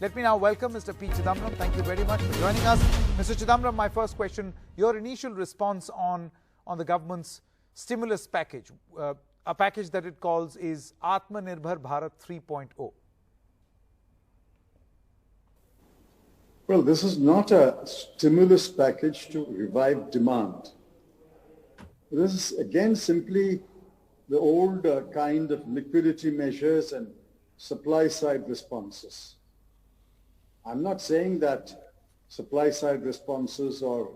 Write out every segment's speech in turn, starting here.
Let me now welcome Mr. P Chidambaram. Thank you very much for joining us. Mr. Chidambaram, my first question, your initial response on the government's stimulus package, a package that it calls is Aatmanirbhar Bharat 3.0. Well, this is not a stimulus package to revive demand. This is again simply the old kind of liquidity measures and supply side responses. I'm not saying that supply side responses or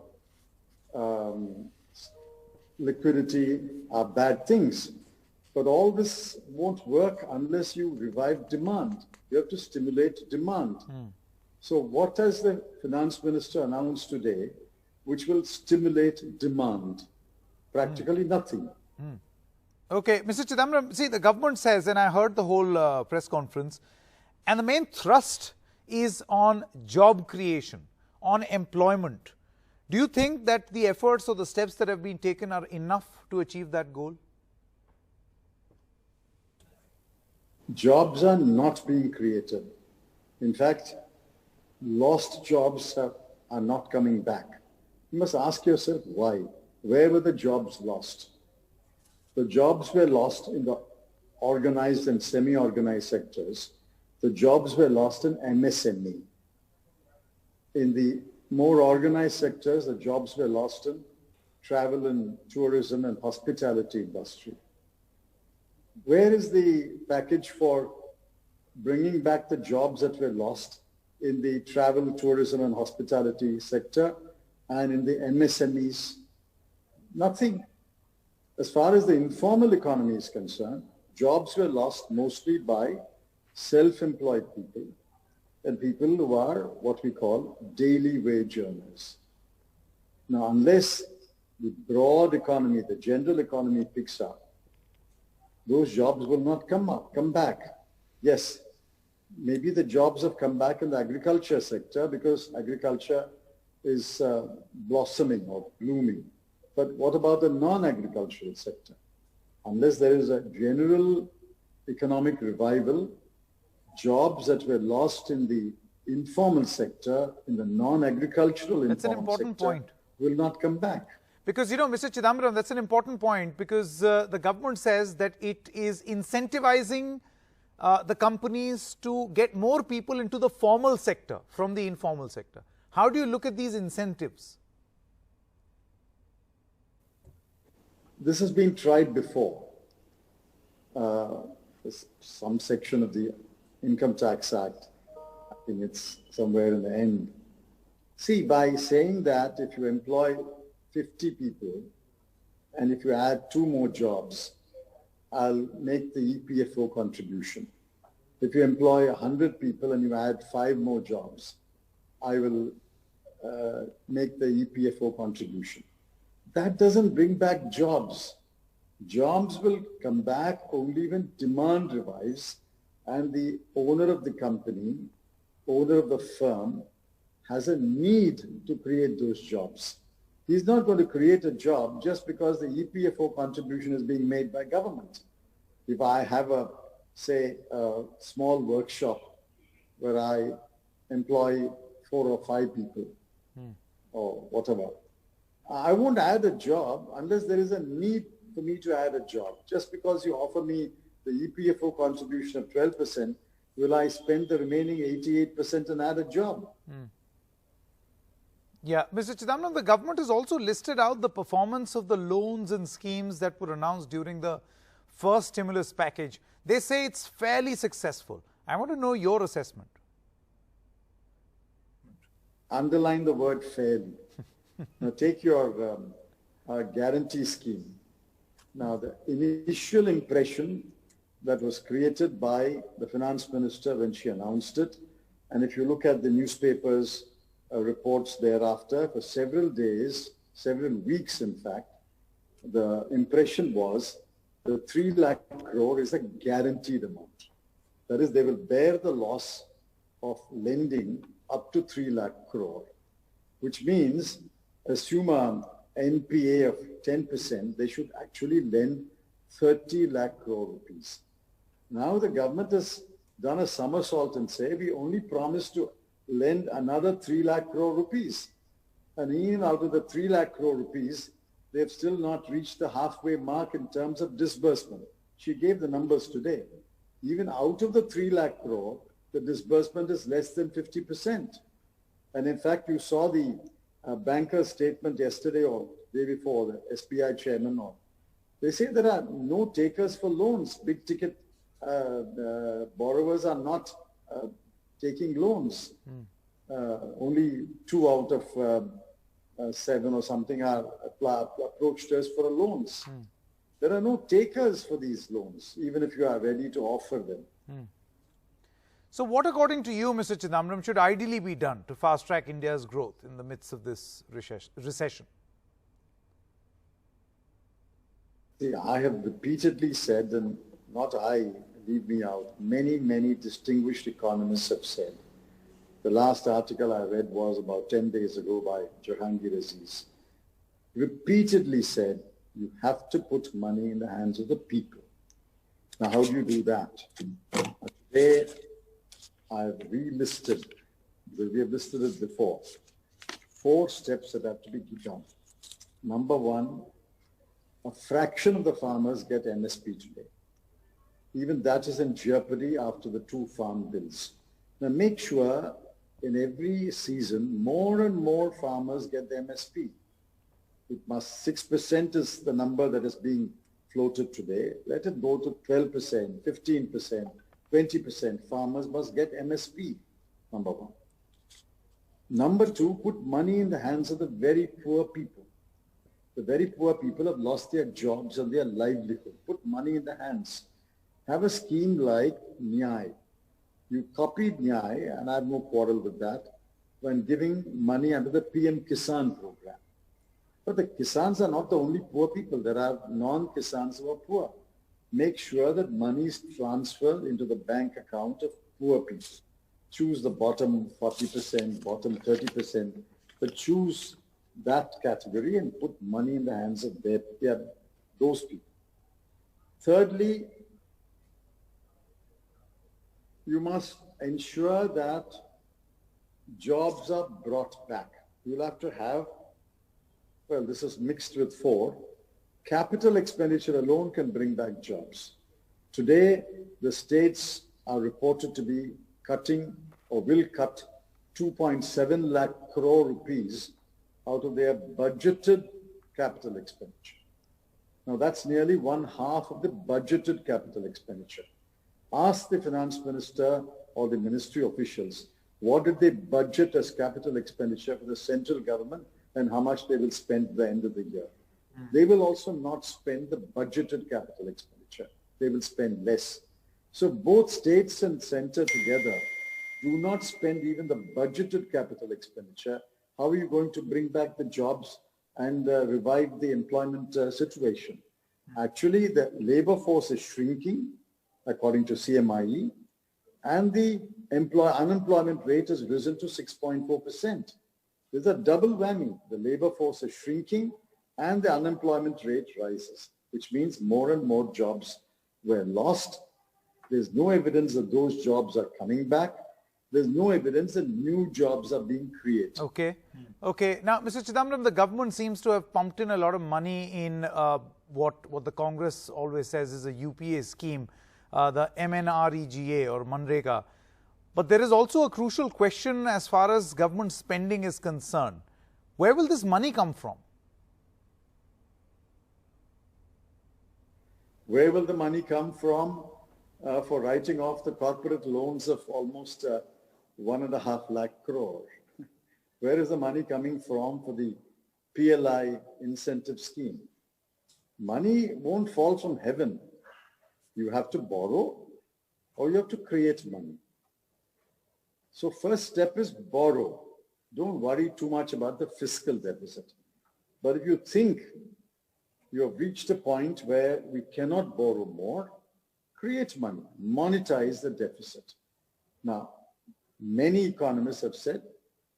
liquidity are bad things, but all this won't work unless you revive demand. You have to stimulate demand. So what has the Finance Minister announced today which will stimulate demand? Practically nothing. Okay, Mr. Chidambaram, see, the government says, and I heard the whole press conference, and the main thrust is on job creation, on employment. Do you think that the efforts or the steps that have been taken are enough to achieve that goal? Jobs are not being created. In fact, lost jobs are not coming back. You must ask yourself why. Where were the jobs lost? The jobs were lost in the organized and semi-organized sectors. The jobs were lost in MSME. In the more organized sectors, the jobs were lost in travel and tourism and hospitality industry. Where is the package for bringing back the jobs that were lost in the travel, tourism and hospitality sector and in the MSMEs? Nothing. As far as the informal economy is concerned, jobs were lost mostly by self-employed people and people who are what we call daily wage earners. Now, unless the broad economy, the general economy picks up, those jobs will not come back. Yes, maybe the jobs have come back in the agriculture sector because agriculture is blossoming or blooming. But what about the non-agricultural sector? Unless there is a general economic revival, jobs that were lost in the informal sector, in the non-agricultural informal sector, will not come back. Because, you know, Mr. Chidambaram, that's an important point because the government says that it is incentivizing the companies to get more people into the formal sector from the informal sector. How do you look at these incentives? This has been tried before. Some section of the Income Tax Act, I think it's somewhere in the end. See, by saying that if you employ 50 people and if you add 2 more jobs, I'll make the EPFO contribution. If you employ 100 people and you add 5 more jobs, I will make the EPFO contribution. That doesn't bring back jobs. Jobs will come back only when demand revives and the owner of the company, owner of the firm, has a need to create those jobs. He's not going to create a job just because the EPFO contribution is being made by government. If I have a small workshop where I employ 4 or 5 people or whatever, I won't add a job unless there is a need for me to add a job. Just because you offer me the EPFO contribution of 12%, will I spend the remaining 88% and add a job? Yeah, Mr. Chidambaram, the government has also listed out the performance of the loans and schemes that were announced during the first stimulus package. They say it's fairly successful. I want to know your assessment. Underline the word fairly. Now take your guarantee scheme. Now the initial impression that was created by the Finance Minister when she announced it, and if you look at the newspapers reports thereafter, for several days, several weeks in fact, the impression was the 3 lakh crore is a guaranteed amount. That is, they will bear the loss of lending up to 3 lakh crore, which means assume a NPA of 10%, they should actually lend 30 lakh crore rupees. Now the government has done a somersault and say, we only promised to lend another 3 lakh crore rupees. And even out of the 3 lakh crore rupees, they've still not reached the halfway mark in terms of disbursement. She gave the numbers today. Even out of the 3 lakh crore, the disbursement is less than 50%. And in fact, you saw the banker's statement yesterday or day before, the SBI chairman, or they say there are no takers for loans. Big ticket borrowers are not taking loans. Only 2 out of 7 or something are approached us for loans. There are no takers for these loans, even if you are ready to offer them. So what, according to you, Mr. Chidambaram, should ideally be done to fast-track India's growth in the midst of this recession? See, I have repeatedly said, and not I, leave me out, many distinguished economists have said. The last article I read was about 10 days ago by Jahangir Aziz. Repeatedly said, you have to put money in the hands of the people. Now, how do you do that? Today, I've relisted, we have listed it before, 4 steps that have to be done. Number 1, a fraction of the farmers get MSP today. Even that is in jeopardy after the 2 farm bills. Now make sure in every season, more and more farmers get the MSP. It must, 6% is the number that is being floated today. Let it go to 12%, 15%, 20%. Farmers must get MSP, number 1. Number 2, put money in the hands of the very poor people. The very poor people have lost their jobs and their livelihood. Put money in the hands. Have a scheme like Nyay. You copied Nyay, and I have no quarrel with that, when giving money under the PM Kisan program. But the Kisans are not the only poor people. There are non-Kisans who are poor. Make sure that money is transferred into the bank account of poor people. Choose the bottom 40%, bottom 30%, but choose that category and put money in the hands of those people. Thirdly, you must ensure that jobs are brought back. You'll have to have, well, this is mixed with 4. Capital expenditure alone can bring back jobs. Today, the states are reported to be cutting or will cut 2.7 lakh crore rupees out of their budgeted capital expenditure. Now that's nearly 1/2 of the budgeted capital expenditure. Ask the finance minister or the ministry officials, what did they budget as capital expenditure for the central government and how much they will spend at the end of the year. They will also not spend the budgeted capital expenditure. They will spend less. So both states and center together do not spend even the budgeted capital expenditure. How are you going to bring back the jobs and revive the employment situation? Actually, the labor force is shrinking, according to CMIE, and the unemployment rate has risen to 6.4%. There's a double whammy. The labor force is shrinking and the unemployment rate rises, which means more and more jobs were lost. There's no evidence that those jobs are coming back. There's no evidence that new jobs are being created. Okay. Okay. Now, Mr. Chidambaram, the government seems to have pumped in a lot of money in what the Congress always says is a UPA scheme, the MNREGA or Manrega. But there is also a crucial question as far as government spending is concerned. Where will this money come from? Where will the money come from for writing off the corporate loans of almost 1.5 lakh crore? Where is the money coming from for the PLI incentive scheme? Money won't fall from heaven. You have to borrow or you have to create money. So first step is borrow. Don't worry too much about the fiscal deficit. But if you think you have reached a point where we cannot borrow more, create money, monetize the deficit. Now, many economists have said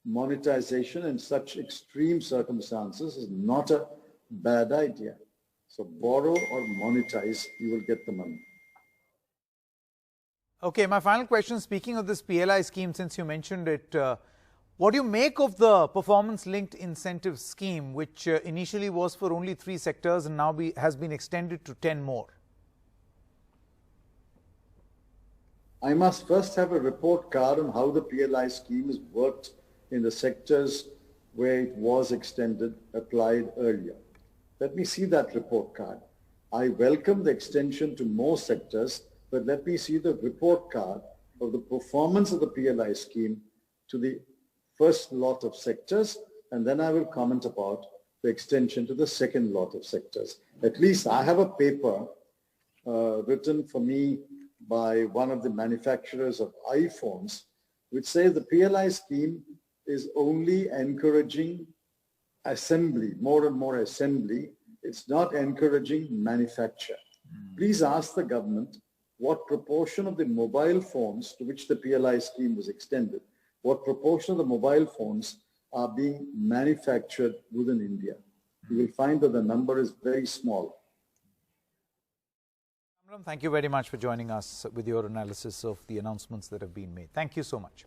monetization in such extreme circumstances is not a bad idea. So borrow or monetize, you will get the money. Okay, my final question, speaking of this PLI scheme, since you mentioned it, what do you make of the performance-linked incentive scheme, which initially was for only 3 sectors and now has been extended to 10 more? I must first have a report card on how the PLI scheme has worked in the sectors where it was extended, applied earlier. Let me see that report card. I welcome the extension to more sectors, but let me see the report card of the performance of the PLI scheme to the first lot of sectors, and then I will comment about the extension to the second lot of sectors. At least I have a paper written for me by one of the manufacturers of iPhones, which says the PLI scheme is only encouraging assembly, more and more assembly. It's not encouraging manufacture. Please ask the government what proportion of the mobile phones to which the PLI scheme was extended, what proportion of the mobile phones are being manufactured within India. You will find that the number is very small. Thank you very much for joining us with your analysis of the announcements that have been made. Thank you so much.